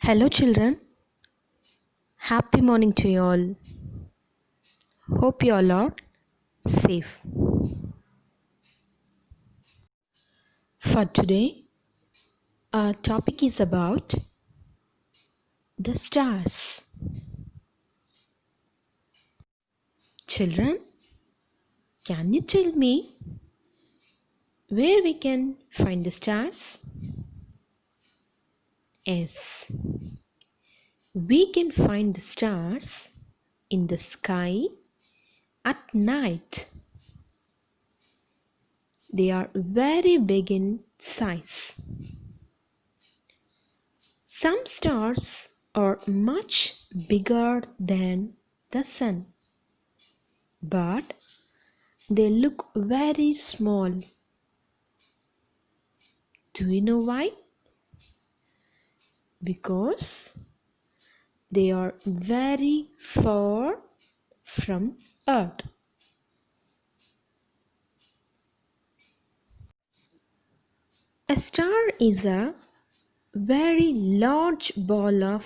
Hello, children. Happy morning to you all. Hope you all are safe. For today, our topic is about the stars. Children, can you tell me where we can find the stars? Yes, we can find the stars in the sky at night. They are very big in size. Some stars are much bigger than the sun, but they look very small. Do you know why? Because they are very far from Earth. A star is a very large ball of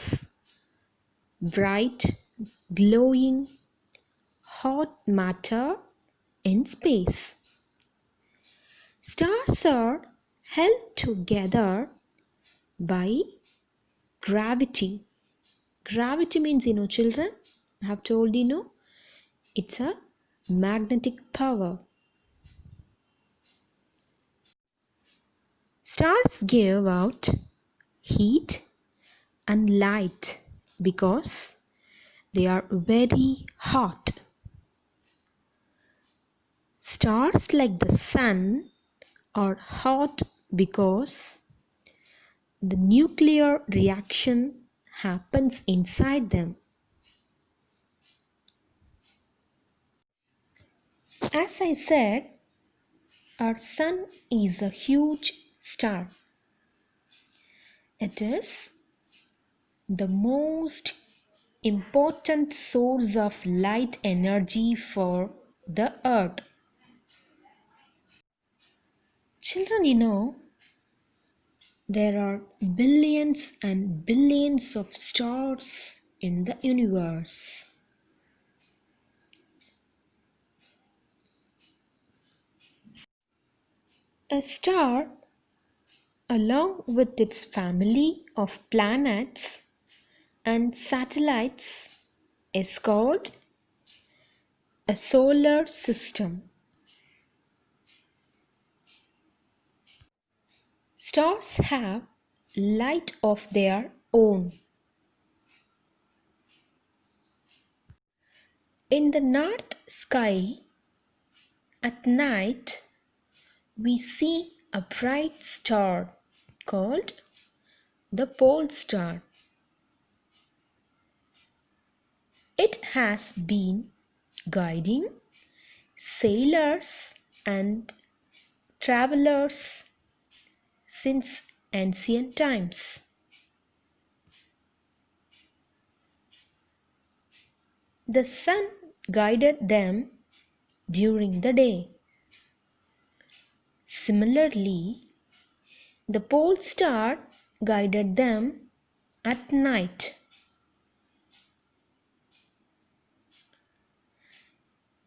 bright, glowing, hot matter in space. Stars are held together by gravity. Gravity means, children, I have told it's a magnetic power. Stars give out heat and light because they are very hot. Stars like the sun are hot because the nuclear reaction happens inside them. As I said, our sun is a huge star. It is the most important source of light energy for the earth. Children, there are billions and billions of stars in the universe. A star, along with its family of planets and satellites, is called a solar system. Stars have light of their own. In the night sky, at night, we see a bright star called the pole star. It has been guiding sailors and travelers since ancient times. The sun guided them during the day. Similarly, the pole star guided them at night.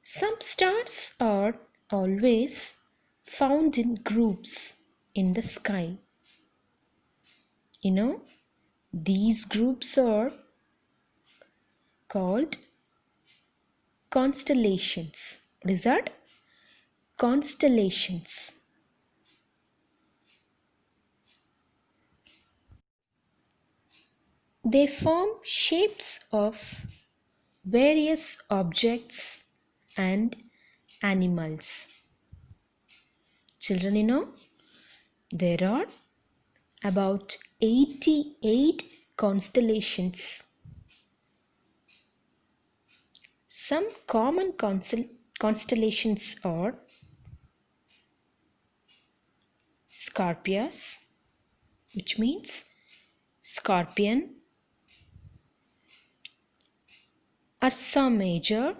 Some stars are always found in groups in the sky. These groups are called constellations. What is that? Constellations. They form shapes of various objects and animals. Children, there are about 88 constellations. Some common constellations are Scorpius, which means scorpion, Ursa Major,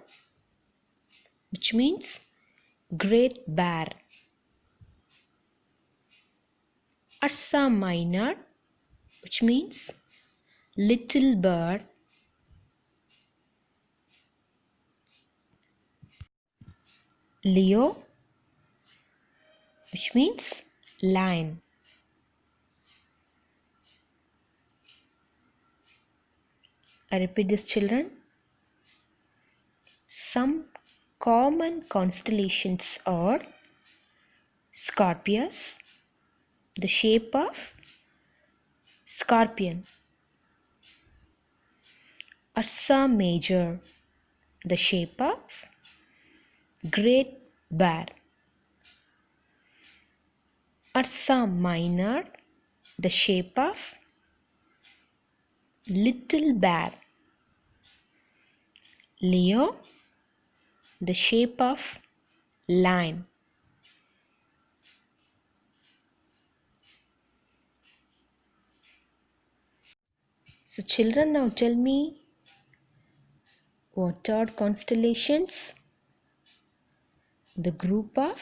which means great bear, Ursa Minor, which means little bird, Leo, which means lion. I repeat this, children. Some common constellations are Scorpius, the shape of scorpion. Ursa Major, the shape of great bear. Ursa Minor, the shape of little bear. Leo, the shape of lion. So children, now tell me, what are constellations? The group of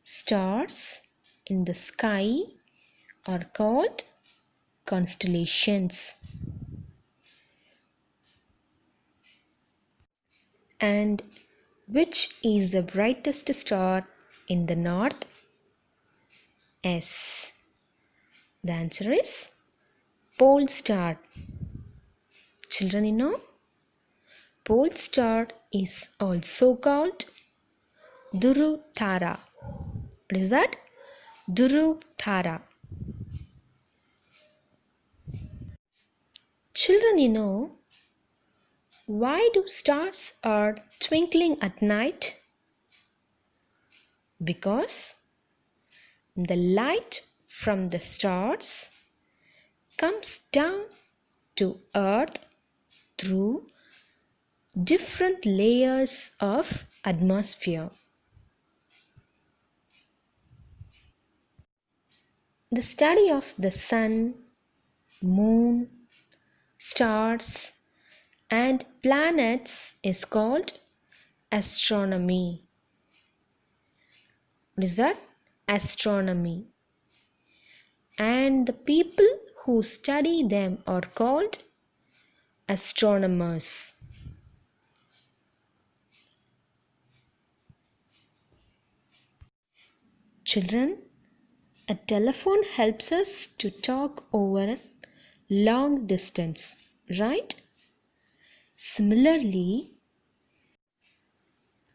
stars in the sky are called constellations. And which is the brightest star in the north? Yes. The answer is pole star. Children, you know, pole star is also called Dhruv-tara. What is that? Dhruv-tara. Children, you know, why do stars are twinkling at night? Because the light from the stars comes down to earth through different layers of atmosphere. The study of the sun, moon, stars and planets is called astronomy. What is that? Astronomy. And the people who study them are called astronomers. Children, a telephone helps us to talk over long distance, right? Similarly,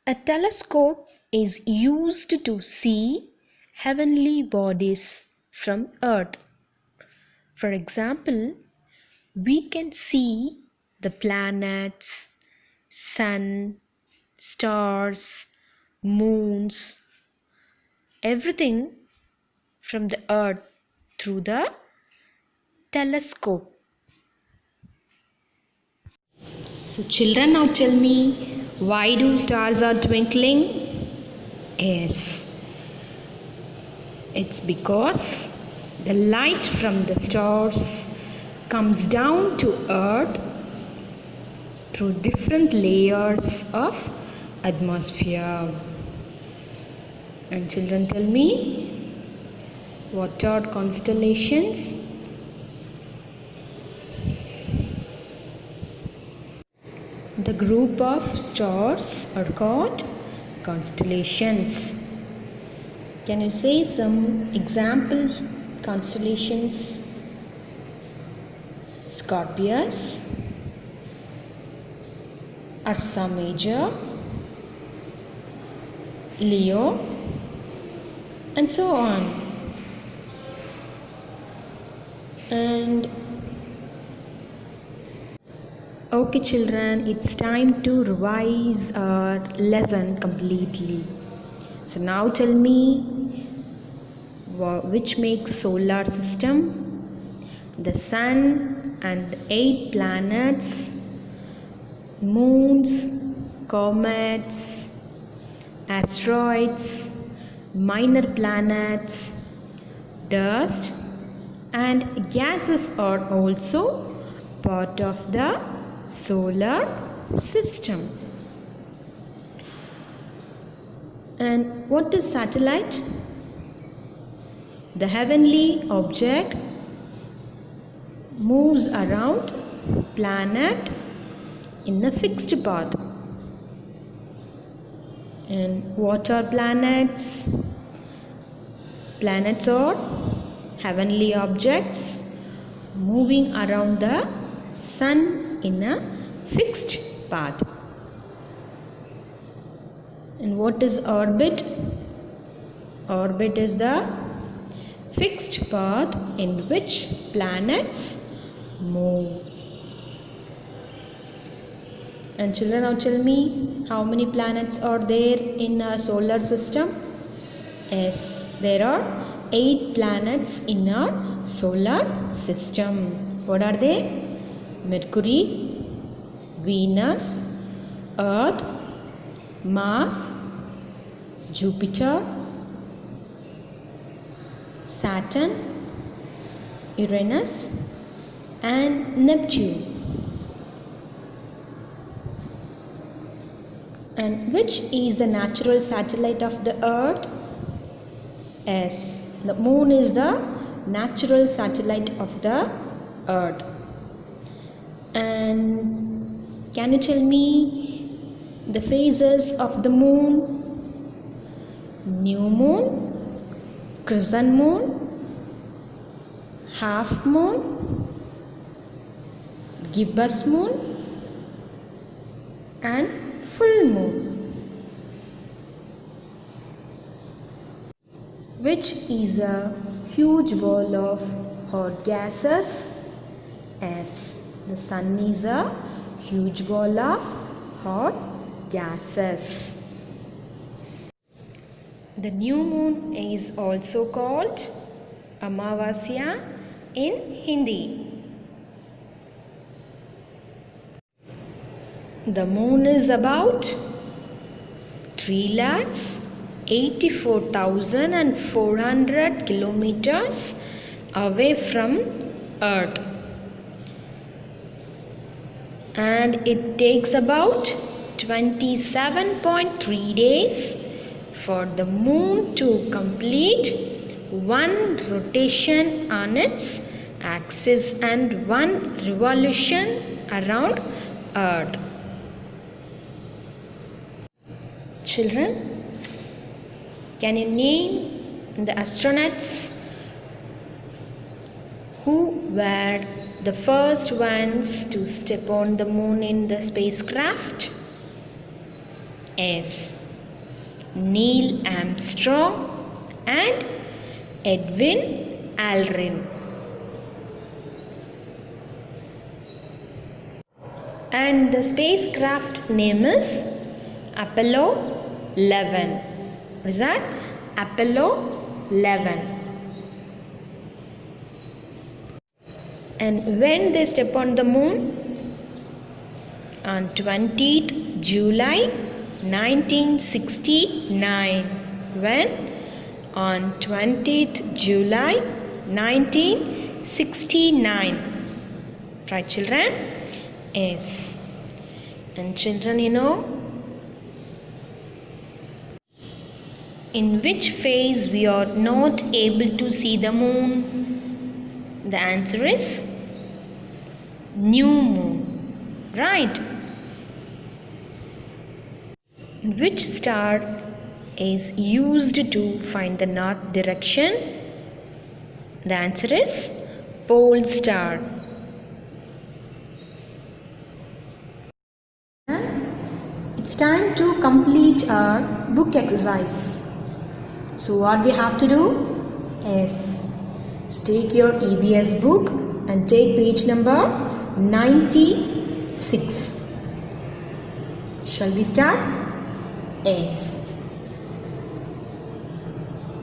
a telescope is used to see heavenly bodies from Earth. For example, we can see the planets, sun, stars, moons, everything from the Earth through the telescope. So children, now tell me, why do stars are twinkling? Yes, it's because the light from the stars comes down to earth through different layers of atmosphere. And children, tell me, what are constellations? The group of stars are called constellations. Can you say some example constellations? Scorpius, Ursa Major, Leo, and so on. And okay children, it's time to revise our lesson completely. So now tell me, which makes solar system? The sun and the 8 planets, moons, comets, asteroids, minor planets, dust and gases are also part of the solar system. And what is satellite? The heavenly object moves around planet in a fixed path. And what are planets? Planets are heavenly objects moving around the sun in a fixed path. And what is orbit? Orbit is the fixed path in which planets move. And children, now tell me, how many planets are there in our solar system? Yes, there are 8 planets in our solar system. What are they? Mercury, Venus, Earth, Mars, Jupiter, Saturn, Uranus, and Neptune. And which is the natural satellite of the Earth? Yes, the moon is the natural satellite of the Earth. And can you tell me the phases of the moon? New moon, crescent moon, half moon, gibbous moon, and full moon. Which is a huge ball of hot gases? Yes, the sun is a huge ball of hot gases. The new moon is also called Amavasya in Hindi. The moon is about 3,84,400 kilometers away from Earth, and it takes about 27.3 days for the moon to complete one rotation on its axis and one revolution around Earth. Children, can you name the astronauts who were the first ones to step on the moon in the spacecraft? Yes, Neil Armstrong and Edwin Aldrin. And the spacecraft name is Apollo 11. What is that? Apollo 11. And when they step on the moon? On 20th July 1969. When? On 20th July 1969. Right, children? Yes. And children, you know, in which phase we are not able to see the moon? The answer is new moon. Right. Which star is used to find the north direction? The answer is pole star. It's time to complete our book exercise. So what we have to do is, so take your EBS book and take page number 96. Shall we start? Yes.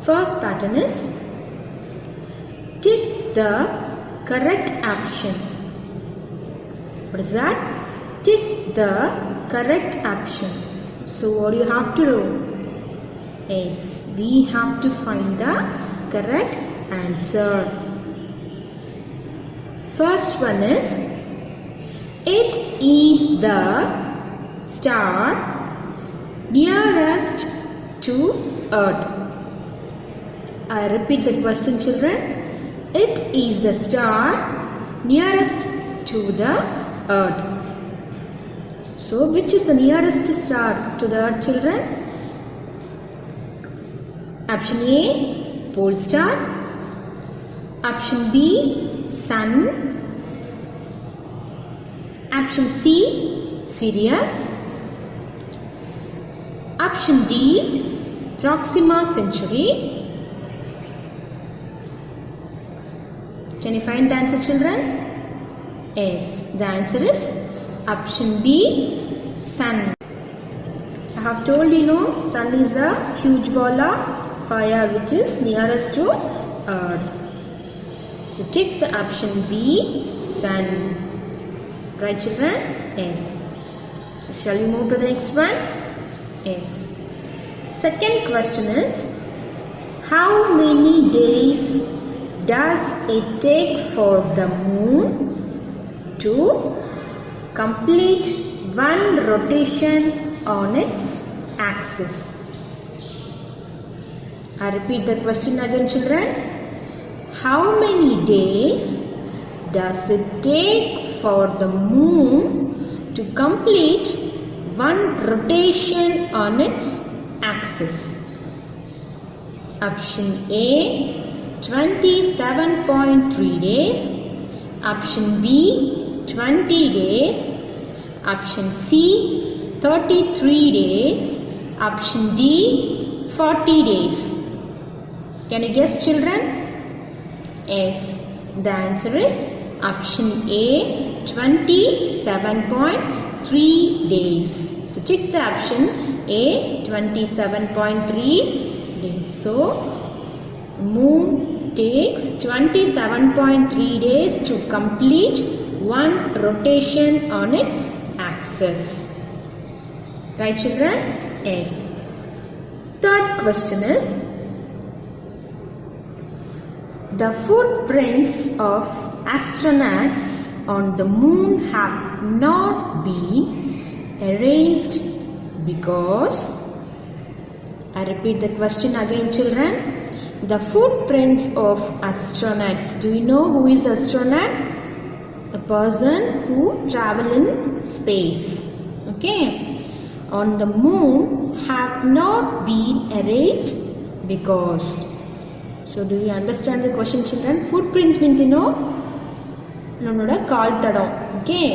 First pattern is tick the correct option. What is that? Tick the correct option. So what do you have to do? Yes, we have to find the correct answer. First one is, it is the star nearest to Earth. I repeat the question, children. It is the star nearest to the earth. So which is the nearest star to the earth, children? Option A, pole star. Option B, sun. Option C, Sirius. Option D, Proxima Centauri. Can you find the answer, children? Yes, the answer is option B, sun. I have told you know, sun is a huge ball of fire which is nearest to earth. So take the option B, sun. Right, children? Yes. Shall we move to the next one? Yes. Second question is, how many days does it take for the moon to complete one rotation on its axis? I repeat the question again, children. How many days does it take for the moon to complete one rotation on its axis? Option A, 27.3 days. Option B, 20 days. Option C, 33 days. Option D, 40 days. Can you guess, children? Yes, the answer is option A, 27.3 days. So check the option A, 27.3 days. So moon takes 27.3 days to complete one rotation on its axis. Right, children? Yes. Third question is, the footprints of astronauts on the moon have not been erased because, I repeat the question again, children. The footprints of astronauts. Do you know who is astronaut? A person who travel in space. Okay. On the moon have not been erased because. So do you understand the question, children? Footprints means you know, நம்மளோட கால் தடம். Okay.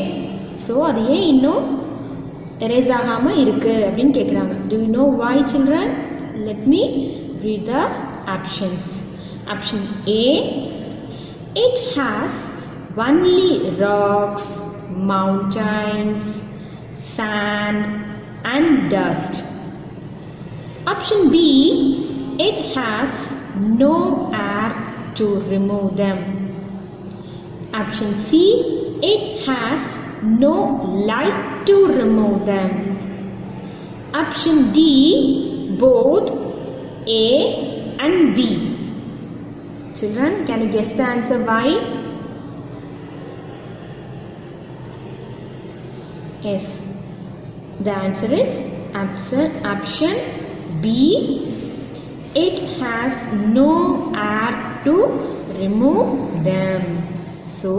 So அது ஏன் இன்னும் erase ஆகாம இருக்கு அப்படினு கேக்குறாங்க. Do you know why, children? Let me read the options. Option A, it has only rocks, mountains, sand and dust. Option B, it has no air to remove them. Option C, it has no light to remove them. Option D, both A and B. Children, can you guess the answer why? Yes, the answer is option B. It has no air to remove them. So,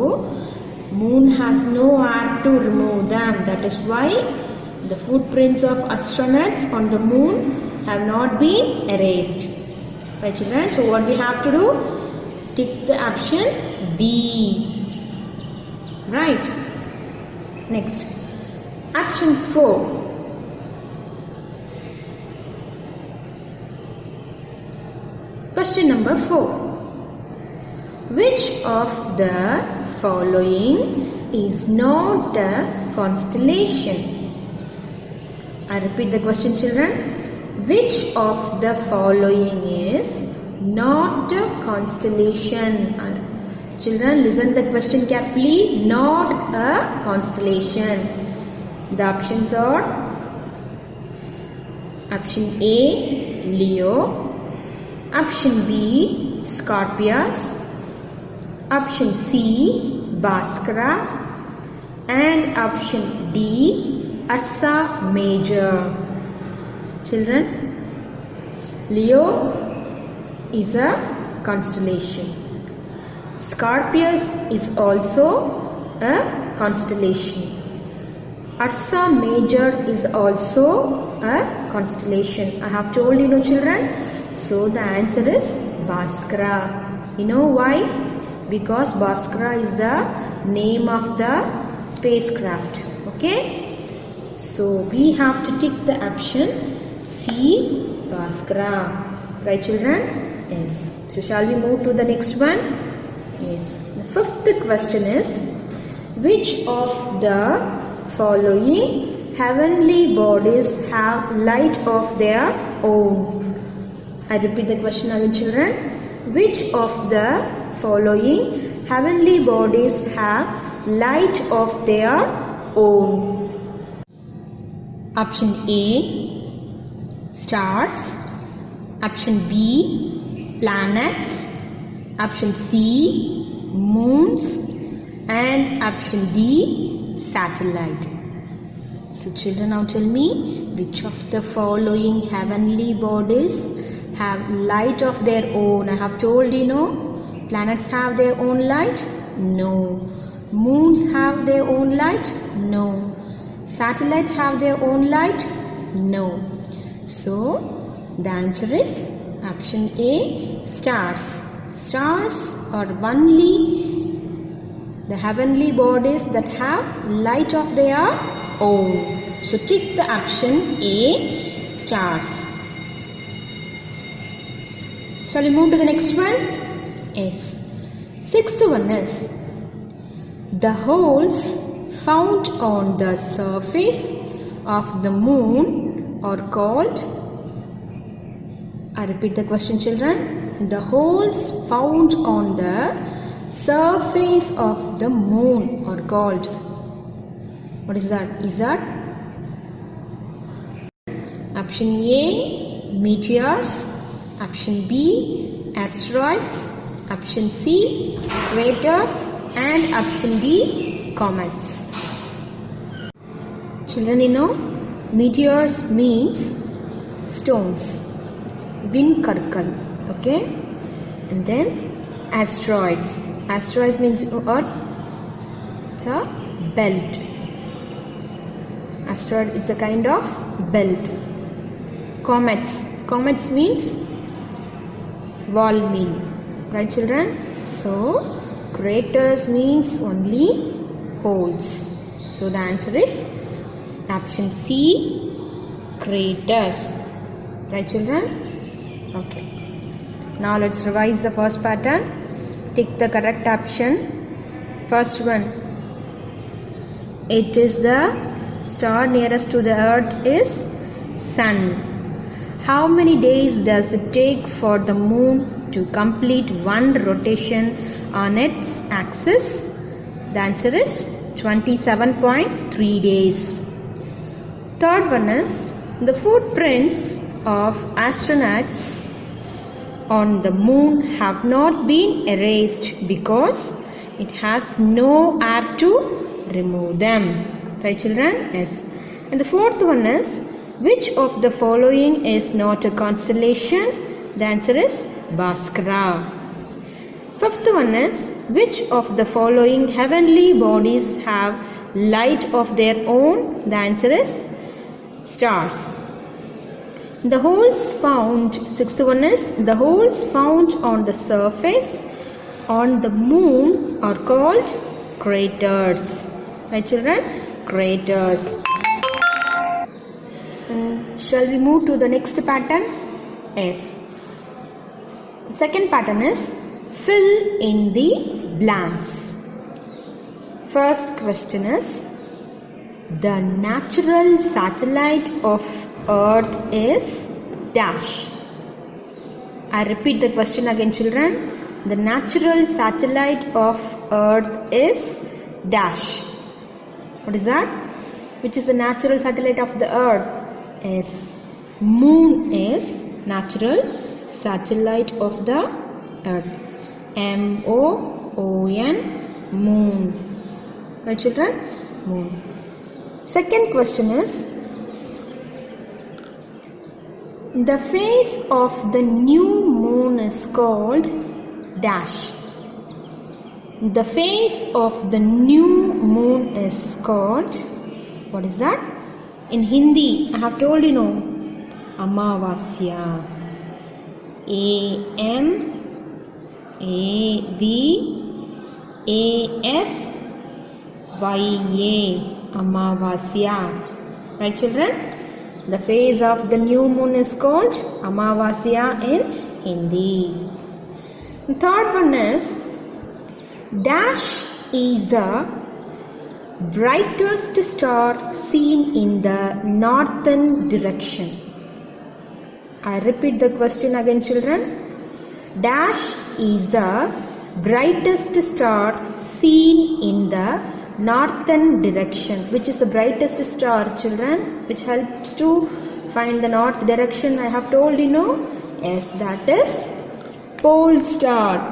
moon has no air to remove them. That is why the footprints of astronauts on the moon have not been erased. Right, children? So, what we have to do? Tick the option B. Right. Next. Option 4. Question number 4. Which of the following is not a constellation? I repeat the question, children. Which of the following is not a constellation? Children, listen the question carefully. Not a constellation. The options are option A, Leo. Option B, Scorpius. Option C, Bhaskara. And option D, Ursa Major. Children, Leo is a constellation. Scorpius is also a constellation. Ursa Major is also a constellation. I have told you, no children. So the answer is Bhaskara. You know why? Because Bhaskara is the name of the spacecraft. Okay. So we have to tick the option C, Bhaskara. Right children? Yes. So shall we move to the next one? Yes. The fifth question is, which of the following heavenly bodies have light of their own? I repeat the question again children. Which of the following heavenly bodies have light of their own? Option A, stars. Option B, planets. Option C, moons. And option D, satellite. So children, now tell me, which of the following heavenly bodies have light of their own? I have told you, no. Planets have their own light? No. Moons have their own light? No. Satellite have their own light? No. So the answer is option A, stars. Stars are only the heavenly bodies that have light of their own. So tick the option A, stars. Shall we move to the next one? Yes. Sixth one is, the holes found on the surface of the moon are called, I repeat the question children, the holes found on the surface of the moon are called, what is that? Is that option A, meteors, option B, asteroids, option C, craters, and option D, comets. Children, you know, meteors means stones, vinkarkal, okay? And then asteroids. Asteroids means what? It's a belt. Asteroid, it's a kind of belt. Comets. Comets means whirlwind, right children? So craters means only holes. So the answer is option C, craters. Right children? Okay. Now let's revise the first pattern. Tick the correct option. First one. It is the star nearest to the earth is sun. How many days does it take for the moon to complete one rotation on its axis? The answer is 27.3 days. Third one is, the footprints of astronauts on the moon have not been erased because it has no air to remove them. Right children? Yes. And the fourth one is, which of the following is not a constellation? The answer is Bhaskara. Fifth one is, which of the following heavenly bodies have light of their own? The answer is stars. The holes found, sixth one is, the holes found on the surface on the moon are called craters. Right children? Craters. Shall we move to the next pattern? Yes. Second pattern is, fill in the blanks. First question is, the natural satellite of Earth is dash. I repeat the question again children. The natural satellite of Earth is dash. What is that? Which is the natural satellite of the Earth? Yes. Moon is natural satellite of the Earth. M-O-O-N, moon. Right children? Moon. Second question is, the phase of the new moon is called dash. The phase of the new moon is called, what is that? In Hindi, I have told you know, Amavasya. A-M-A-V-A-S-Y-A. Amavasya. Right, children? The phase of the new moon is called Amavasya in Hindi. The third one is, dash is the brightest star seen in the northern direction. I repeat the question again, children. Dash is the brightest star seen in the northern direction. Which is the brightest star, children? Which helps to find the north direction? I have told you know. Yes, that is pole star.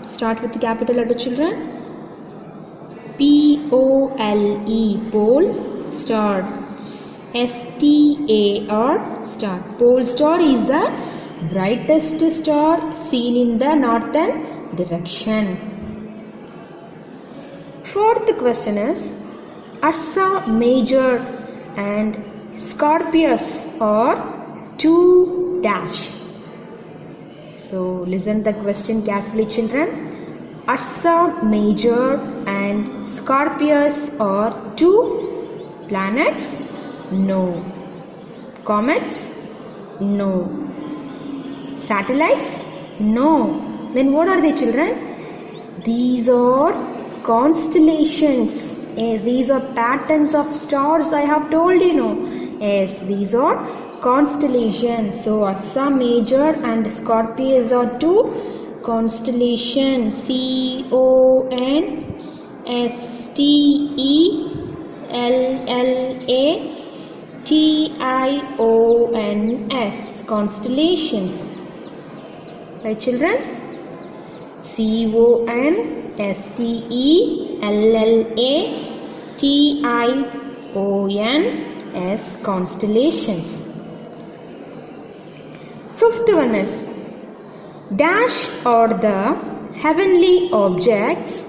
Start with the capital letter, children. P-O-L-E, pole star. S-T-A-R, star. Pole star is the brightest star seen in the northern direction. Fourth question is, Ursa Major and Scorpius are two dash. So listen the question carefully, children. Ursa Major and Scorpius are two planets? No. Comets? No. Satellites? No. Then what are they, children? These are constellations. Yes, these are patterns of stars. I have told you know. Yes, these are constellations. So Ursa Major and Scorpius are two constellations. C-O-N-S-T-E-L-L-A-T-I-O-N-S. Constellations. Right, children? C-O-N-S-T-E-L-L-A-T-I-O-N-S. Constellations. Fifth one is, dash are the heavenly objects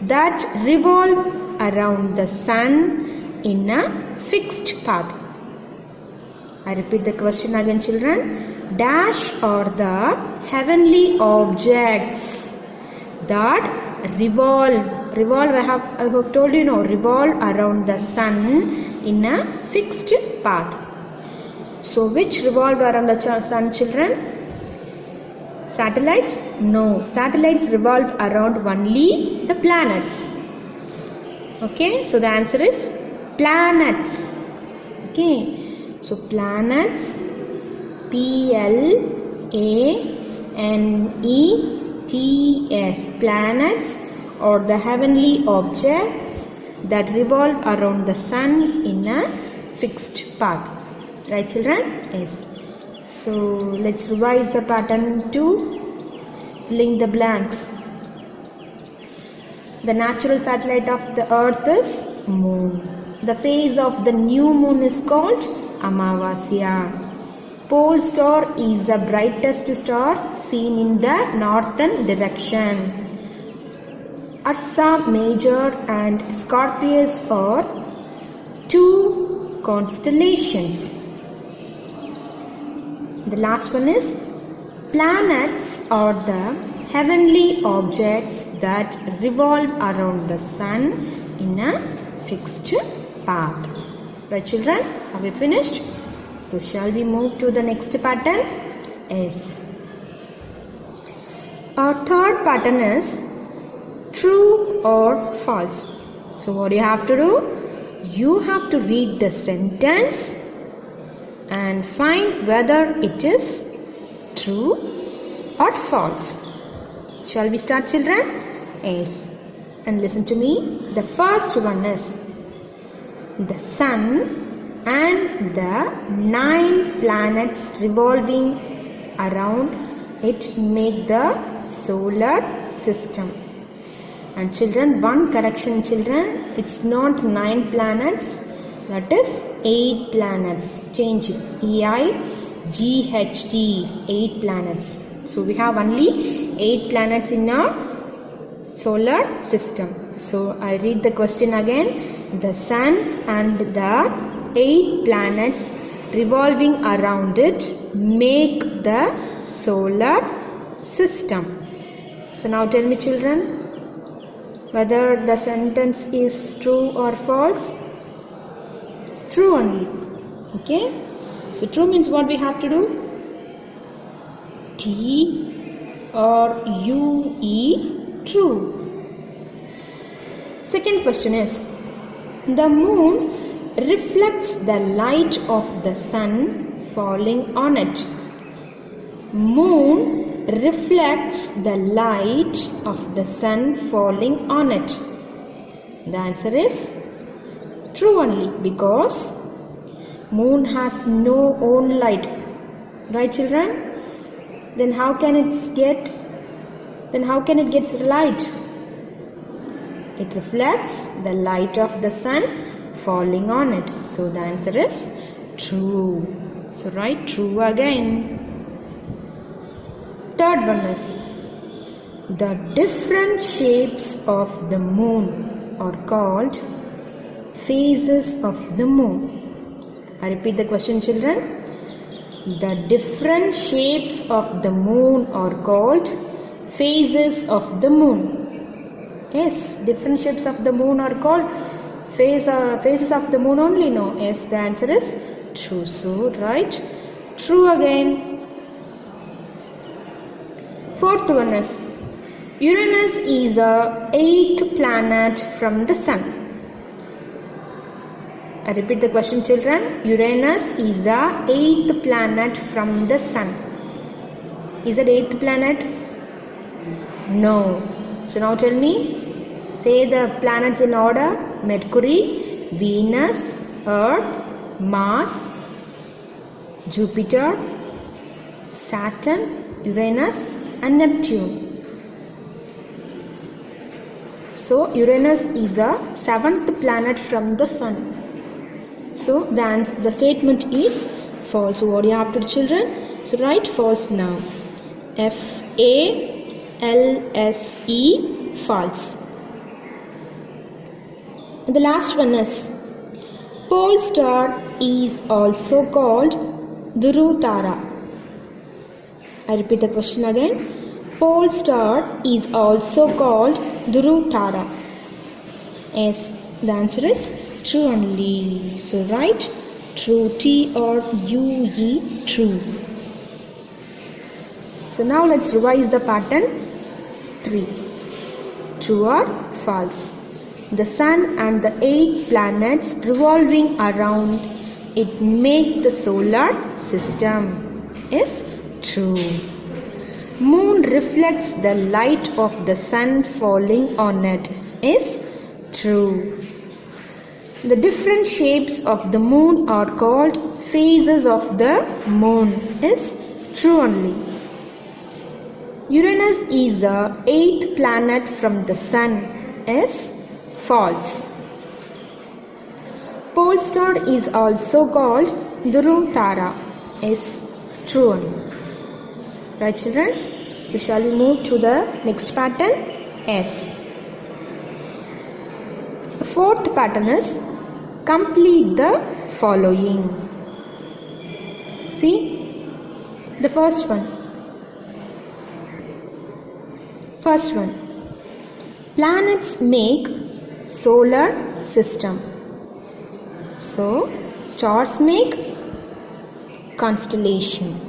that revolve around the sun in a fixed path. I repeat the question again, children. Dash are the heavenly objects that revolve. I have told you know, revolve around the sun in a fixed path. So which revolve around the sun, children? Satellites? No. Satellites revolve around only the planets. Okay. So the answer is planets. Okay. So planets, P-L-A-N-E-T-S. Planets are the heavenly objects that revolve around the sun in a fixed path. Right, children? Yes. So let's revise the pattern 2. Filling the blanks. The natural satellite of the earth is moon. The phase of the new moon is called Amavasya. Pole star is the brightest star seen in the northern direction. Ursa Major and Scorpius are two constellations. The last one is, planets are the heavenly objects that revolve around the sun in a fixed path. Right, children? Have we finished? So shall we move to the next pattern? Yes. Our third pattern is true or false. So what do you have to do? You have to read the sentence and find whether it is true or false. Shall we start, children? Yes. And listen to me. The first one is, the sun and the 9 planets revolving around it make the solar system. And children, one correction, children, it's not 9 planets, that is 8 planets. Change it. Eii-G-H-T, 8 planets. So we have only 8 planets in our solar system. So I read the question again. The sun and the 8 planets revolving around it make the solar system. So now tell me, children, whether the sentence is true or false. True only. Okay, so true means what we have to do? TRUE, true. Second question is, the moon reflects the light of the sun falling on it. Moon reflects the light of the sun falling on it. The answer is true only, because moon has no own light. Right, children? Then how can it get light? It reflects the light of the sun falling on it. So the answer is true. So write true again. Third one is, the different shapes of the moon are called phases of the moon. I repeat the question, children. The different shapes of the moon are called phases of the moon. Yes, different shapes of the moon are called phases of the moon only. No, yes, the answer is true. So write true again. Fourth one is, Uranus is the 8th planet from the sun. I repeat the question, children. Uranus is the 8th planet from the sun. Is it 8th planet? No. So now tell me. Say the planets in order. Mercury, Venus, Earth, Mars, Jupiter, Saturn, Uranus and Neptune. So Uranus is the 7th planet from the sun. So the statement is false. So what do you have to do, children? So write false now. FALSE, false. And the last one is, pole star is also called Dhruv-tara. I repeat the question again. Pole star is also called Dhruv-tara. Yes, the answer is true only. So write true, TRUE, true. So now let's revise the pattern 3. True or false? The sun and the 8 planets revolving around it make the solar system. Is true. Moon reflects the light of the sun falling on it. Is true. The different shapes of the moon are called phases of the moon. Is true only. Uranus is the 8th planet from the sun. Is false. Pole star is also called Dhruv-tara. Is true only. Right, children? So shall we move to the next pattern? S. The fourth pattern is, complete the following. See the first one. Planets make solar system. So stars make constellation.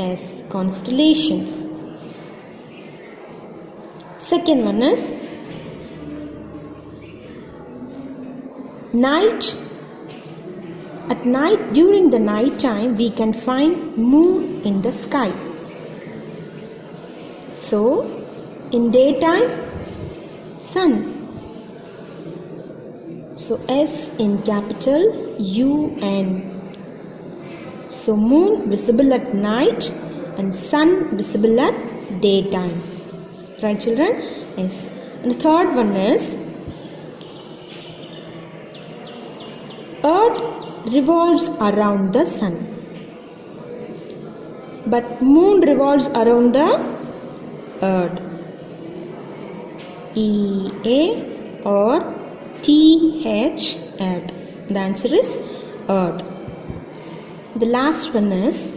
CONSTELLATIONS, constellations. Second one is night. At night, during the night time, we can find moon in the sky. So in daytime, sun. So S in capital, UN. So moon visible at night and sun visible at daytime. Right, children? Yes. And the third one is revolves around the sun. But moon revolves around the earth. E-A or T-H, earth. The answer is earth. The last one is,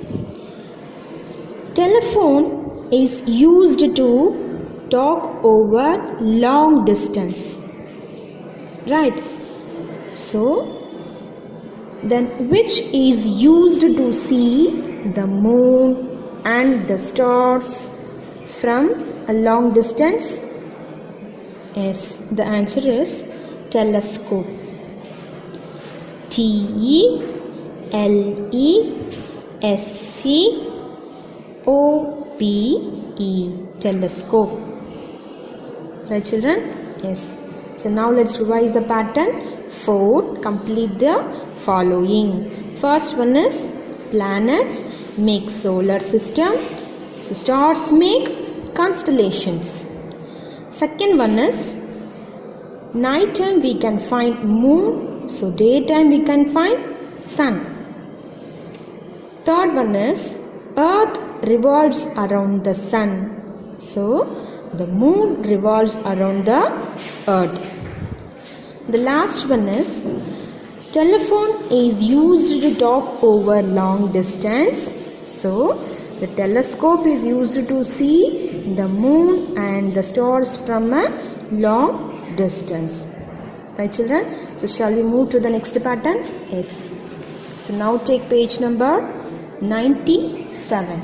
telephone is used to talk over long distance. Right. So, then which is used to see the moon and the stars from a long distance? Yes, the answer is telescope. T-E-L-E-S-C-O-P-E, telescope. Right, children? Yes. So now let's revise the pattern. 4. Complete the following. First one is planets make solar system. So stars make constellations. Second one is nighttime we can find moon. So daytime we can find sun. Third one is earth revolves around the sun. So the moon revolves around the earth. The last one is telephone is used to talk over long distance. So the telescope is used to see the moon and the stars from a long distance. Right, children? So shall we move to the next pattern? Yes. So now take page number 97.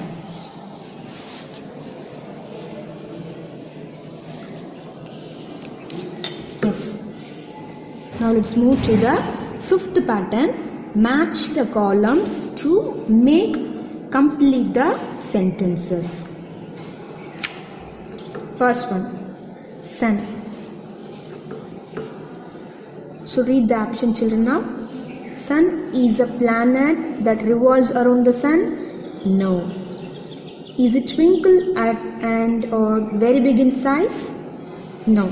Yes. Now let's move to the fifth pattern. Match the columns to complete the sentences. First one, sun. So read the option, children, now. Sun is a planet that revolves around the sun? No. Is it twinkle at and or very big in size? No.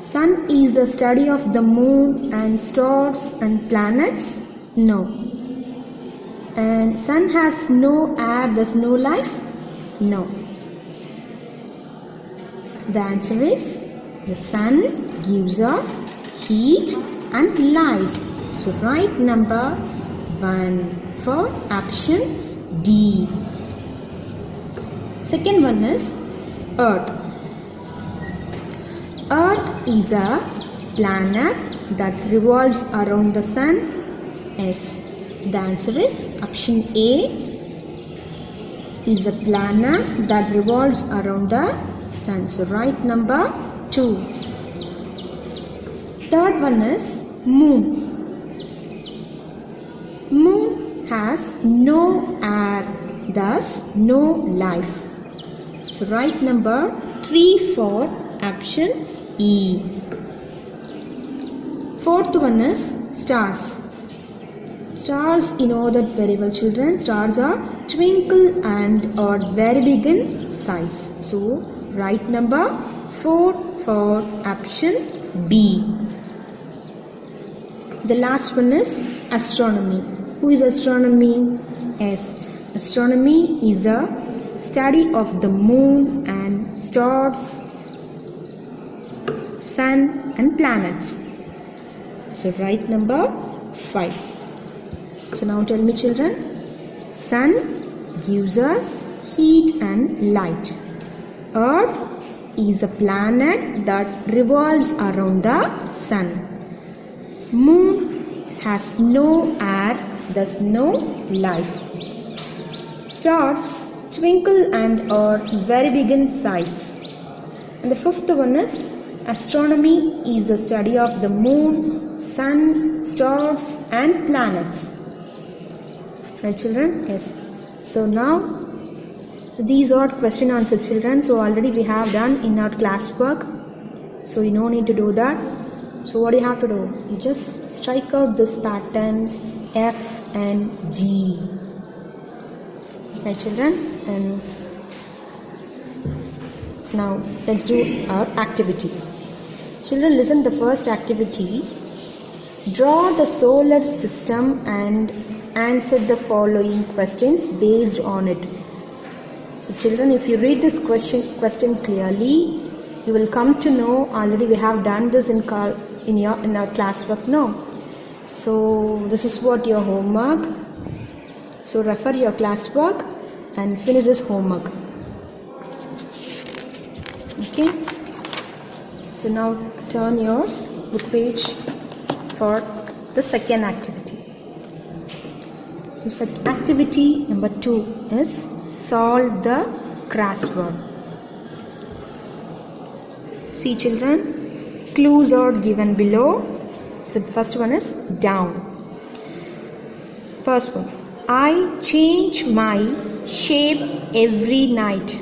Sun is a study of the moon and stars and planets? No. And sun has no air, there's no life? No. The answer is the sun gives us heat and light. So write number 1 for option D. Second one is earth. Earth is a planet that revolves around the sun. Yes, the answer is option A is a planet that revolves around the sun. So write number 2. Third one is moon. Moon has no air, thus no life. So write number 3 for option E. Fourth one is stars. Stars, you know that very well, children. Stars are twinkle and or very big in size. So write number 4 for option B. The last one is astronomy. Who is astronomy? Yes, astronomy is a study of the moon and stars, sun and planets. So write number 5. So now tell me, children. Sun gives us heat and light. Earth is a planet that revolves around the sun. Moon has no air, thus no life. Stars twinkle and are very big in size. And the fifth one is astronomy is the study of the moon, sun, stars and planets. Right, children? Yes. So now, these are question answer, children. So already we have done in our classwork. So you no need to do that. So what do you have to do? You just strike out this pattern F and G. Right, children? And now let's do our activity. Children, listen, the first activity. Draw the solar system and answer the following questions based on it. So children, if you read this question clearly, you will come to know already we have done this in our classwork now. So this is what your homework. So refer your classwork and finish this homework. Okay. So now turn your book page for the second activity. So activity number 2 is solve the crossword. See children, clues are given below. So the first one is down. First one, I change my shape every night.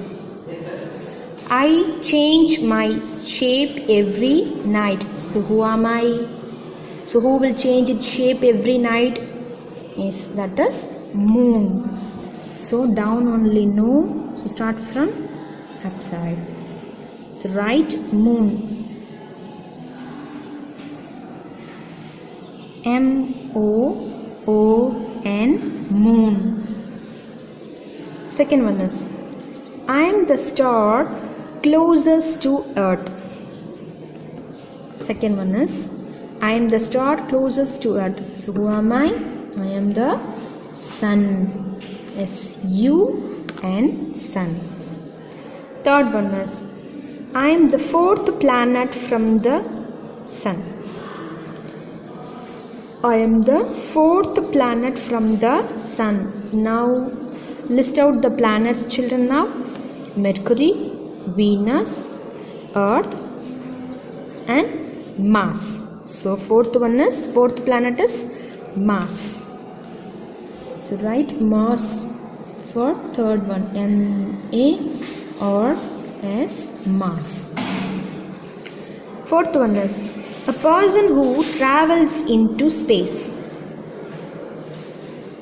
I change my shape every night. So who am I? So who will change its shape every night? Yes, that is moon. So down only no. So start from upside. So write moon. M-O-O-N, moon. Second one is, I am the star closest to earth. Second one is, I am the star closest to earth. So who am I? I am the sun. S-U-N, sun. Third one is, I am the fourth planet from the sun. I am the fourth planet from the sun. Now list out the planets children now. Mercury, Venus, Earth and Mars. So fourth planet is Mars. So write Mars for third one. M-A-R-S, Mars. Fourth one is a person who travels into space.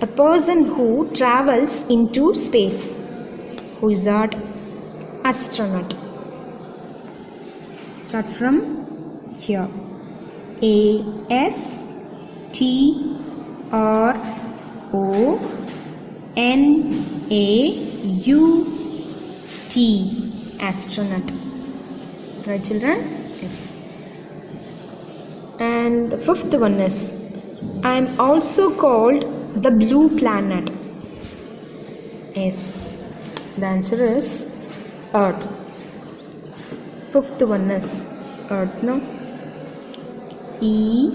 A person who travels into space. Who is that? Astronaut. Start from here. A-S-T-R-O-N-A-U-T. Astronaut. Right children? Yes. And the fifth one is, I am also called the blue planet. Yes. The answer is Earth. Fifth one is Earth, no? E-A-R-T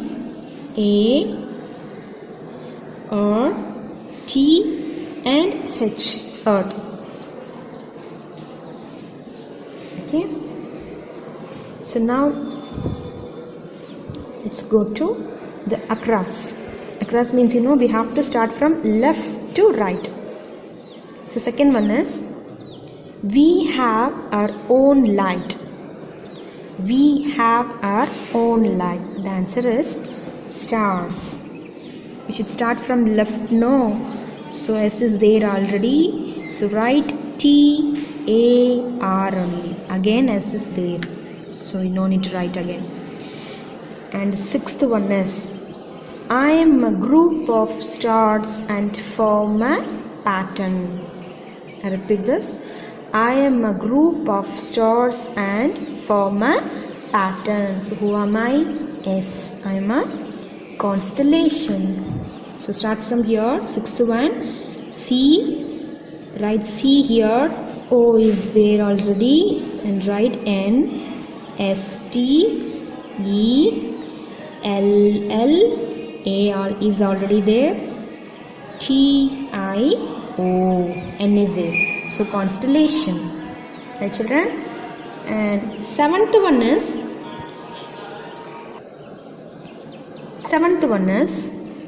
and H, Earth. Okay. So now let's go to the across. Across means we have to start from left to right. So second one is, we have our own light. We have our own light. The answer is stars. We should start from left, no. So S is there already. So write T-A-R only. Again S is there. So you no need to write again. And sixth one is, I am a group of stars and form a pattern. I repeat this. I am a group of stars and form a pattern. So who am I? Yes, I am a constellation. So start from here. Sixth one, C. Write C here. O is there already. And write N. S T E L L A is already there. T I O N is there. So constellation. Right children? And seventh one is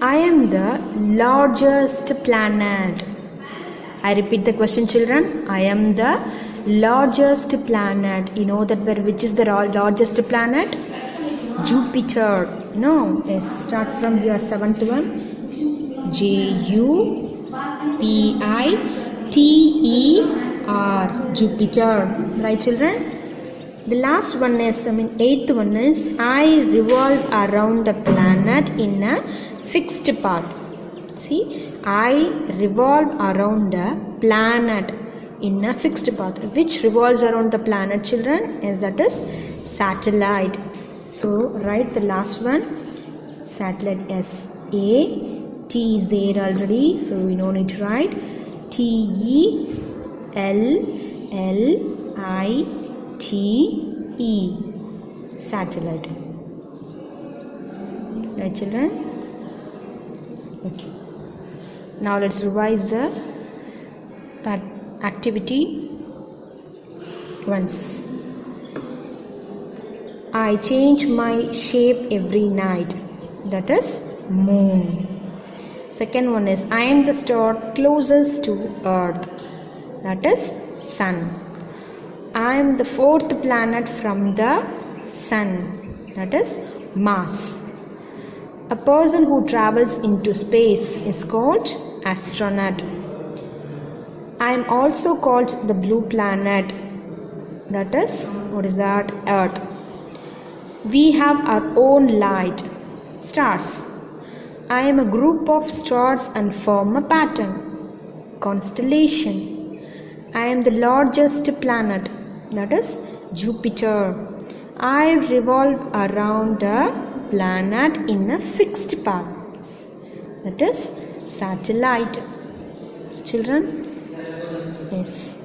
I am the largest planet. I repeat the question children. I am the largest planet. You know that which is the largest planet? Jupiter. No. Yes. Start from your seventh one. Jupiter. Jupiter. Right children? The last one is, eighth one is, I revolve around the planet in a fixed path. See, I revolve around the planet in a fixed path. Which revolves around the planet, children? Yes, that is satellite. So write the last one, satellite S-A. T is there already, so we don't need to write. T-E-L-L-I-T-E, satellite. Right, children? Okay. Now let's revise the activity once. I change my shape every night. That is moon. Second one is, I am the star closest to earth. That is sun. I am the fourth planet from the sun. That is Mars. A person who travels into space is called astronaut. I am also called the blue planet. That is, what is that? Earth. We have our own light. Stars. I am a group of stars and form a pattern. Constellation. I am the largest planet. That is Jupiter. I revolve around a planet in a fixed path. That is satellite. Children? Yes.